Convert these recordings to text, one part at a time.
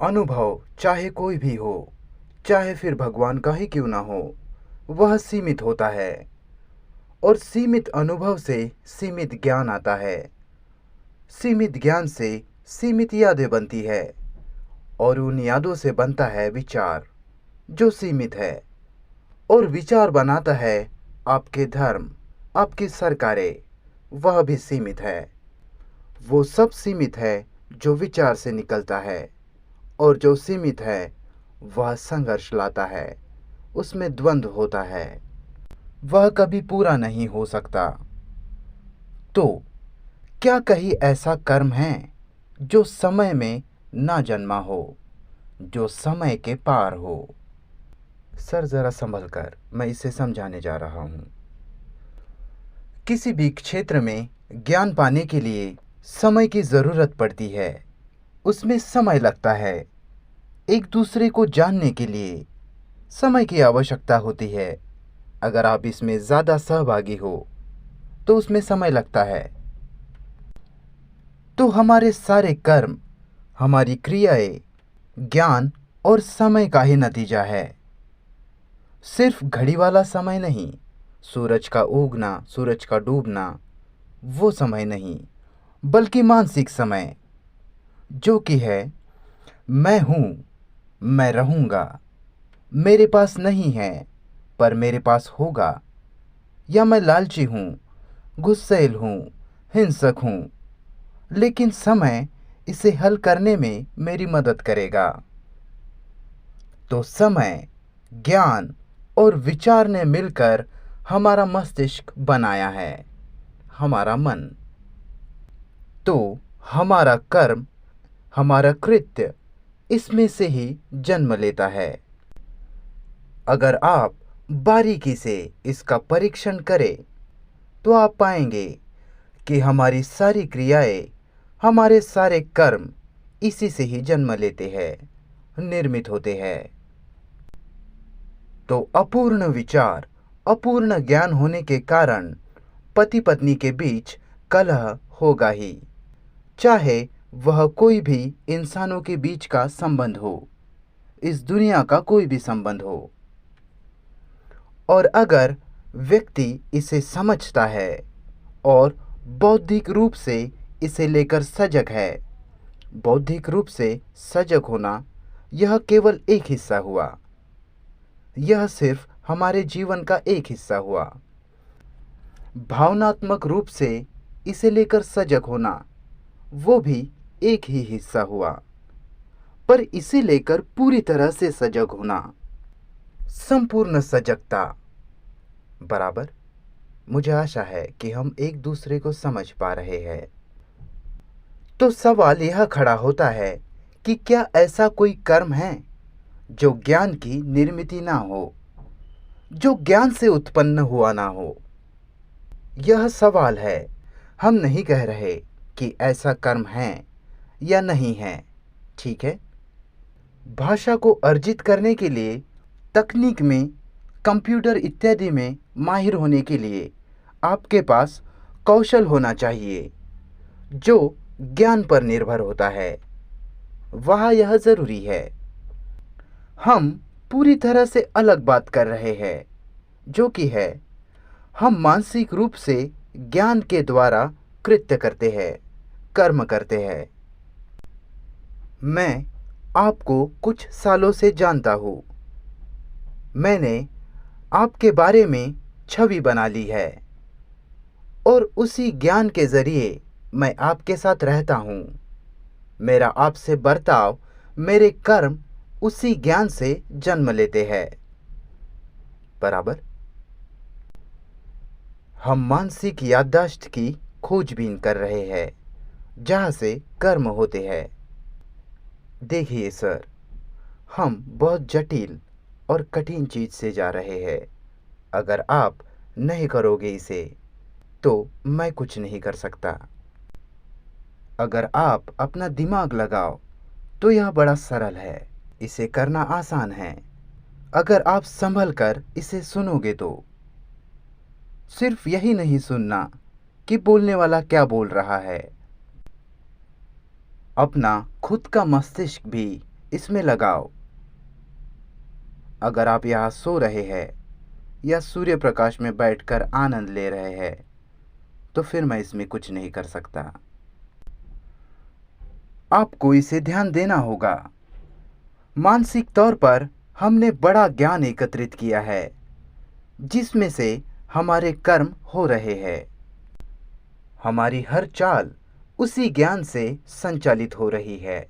अनुभव चाहे कोई भी हो, चाहे फिर भगवान का ही क्यों ना हो, वह सीमित होता है। और सीमित अनुभव से सीमित ज्ञान आता है। सीमित ज्ञान से सीमित यादें बनती है। और उन यादों से बनता है विचार, जो सीमित है। और विचार बनाता है आपके धर्म, आपकी सरकारें, वह भी सीमित है। वो सब सीमित है जो विचार से निकलता है। और जो सीमित है वह संघर्ष लाता है, उसमें द्वंद्व होता है, वह कभी पूरा नहीं हो सकता। तो क्या कहीं ऐसा कर्म है जो समय में ना जन्मा हो, जो समय के पार हो? सर जरा संभल कर, मैं इसे समझाने जा रहा हूँ। किसी भी क्षेत्र में ज्ञान पाने के लिए समय की ज़रूरत पड़ती है। उसमें समय लगता है। एक दूसरे को जानने के लिए समय की आवश्यकता होती है। अगर आप इसमें ज़्यादा सहभागी हो तो उसमें समय लगता है। तो हमारे सारे कर्म, हमारी क्रियाएं ज्ञान और समय का ही नतीजा है। सिर्फ घड़ी वाला समय नहीं, सूरज का उगना, सूरज का डूबना, वो समय नहीं, बल्कि मानसिक समय, जो कि है मैं हूँ, मैं रहूँगा, मेरे पास नहीं है पर मेरे पास होगा, या मैं लालची हूँ, गुस्सैल हूँ, हिंसक हूँ, लेकिन समय इसे हल करने में मेरी मदद करेगा। तो समय, ज्ञान और विचार ने मिलकर हमारा मस्तिष्क बनाया है, हमारा मन। तो हमारा कर्म, हमारा कृत्य इसमें से ही जन्म लेता है। अगर आप बारीकी से इसका परीक्षण करें तो आप पाएंगे कि हमारी सारी क्रियाएं, हमारे सारे कर्म इसी से ही जन्म लेते हैं, निर्मित होते हैं। तो अपूर्ण विचार, अपूर्ण ज्ञान होने के कारण पति पत्नी के बीच कलह होगा ही, चाहे वह कोई भी इंसानों के बीच का संबंध हो, इस दुनिया का कोई भी संबंध हो। और अगर व्यक्ति इसे समझता है और बौद्धिक रूप से इसे लेकर सजग है, बौद्धिक रूप से सजग होना यह केवल एक हिस्सा हुआ, यह सिर्फ हमारे जीवन का एक हिस्सा हुआ। भावनात्मक रूप से इसे लेकर सजग होना वो भी एक ही हिस्सा हुआ। पर इसे लेकर पूरी तरह से सजग होना, संपूर्ण सजगता, बराबर। मुझे आशा है कि हम एक दूसरे को समझ पा रहे हैं। तो सवाल यह खड़ा होता है कि क्या ऐसा कोई कर्म है जो ज्ञान की निर्मिति ना हो, जो ज्ञान से उत्पन्न हुआ ना हो? यह सवाल है। हम नहीं कह रहे कि ऐसा कर्म है या नहीं है, ठीक है? भाषा को अर्जित करने के लिए, तकनीक में, कंप्यूटर इत्यादि में माहिर होने के लिए आपके पास कौशल होना चाहिए, जो ज्ञान पर निर्भर होता है। वहाँ यह ज़रूरी है। हम पूरी तरह से अलग बात कर रहे हैं, जो कि है हम मानसिक रूप से ज्ञान के द्वारा कृत्य करते हैं, कर्म करते हैं। मैं आपको कुछ सालों से जानता हूँ। मैंने आपके बारे में छवि बना ली है और उसी ज्ञान के ज़रिए मैं आपके साथ रहता हूँ। मेरा आपसे बर्ताव, मेरे कर्म उसी ज्ञान से जन्म लेते हैं, बराबर। हम मानसिक याददाश्त की खोजबीन कर रहे हैं, जहाँ से कर्म होते हैं। देखिए सर, हम बहुत जटिल और कठिन चीज़ से जा रहे हैं। अगर आप नहीं करोगे इसे तो मैं कुछ नहीं कर सकता। अगर आप अपना दिमाग लगाओ तो यह बड़ा सरल है, इसे करना आसान है। अगर आप संभल कर इसे सुनोगे तो। सिर्फ यही नहीं सुनना कि बोलने वाला क्या बोल रहा है, अपना खुद का मस्तिष्क भी इसमें लगाओ। अगर आप यहाँ सो रहे हैं या सूर्य प्रकाश में बैठकर आनंद ले रहे हैं तो फिर मैं इसमें कुछ नहीं कर सकता। आपको इसे ध्यान देना होगा। मानसिक तौर पर हमने बड़ा ज्ञान एकत्रित किया है जिसमें से हमारे कर्म हो रहे हैं। हमारी हर चाल उसी ज्ञान से संचालित हो रही है।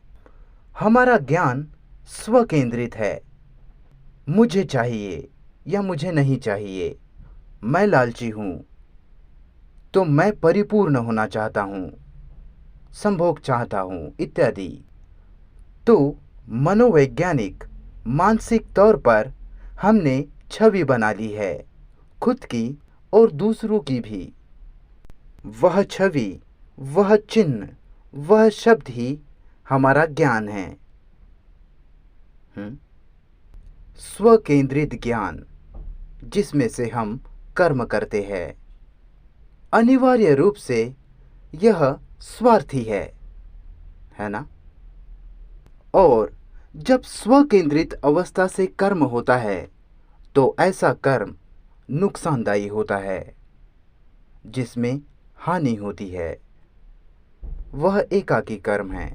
हमारा ज्ञान स्व केंद्रित है। मुझे चाहिए या मुझे नहीं चाहिए, मैं लालची हूँ तो मैं परिपूर्ण होना चाहता हूँ, संभोग चाहता हूँ इत्यादि। तो मनोवैज्ञानिक मानसिक तौर पर हमने छवि बना ली है, खुद की और दूसरों की भी। वह छवि, वह चिन्ह, वह शब्द ही हमारा ज्ञान है। स्व केंद्रित ज्ञान जिसमें से हम कर्म करते हैं, अनिवार्य रूप से यह स्वार्थी है ना? और जब स्व केंद्रित अवस्था से कर्म होता है तो ऐसा कर्म नुकसानदायी होता है, जिसमें हानि होती है। वह एकाकी कर्म है।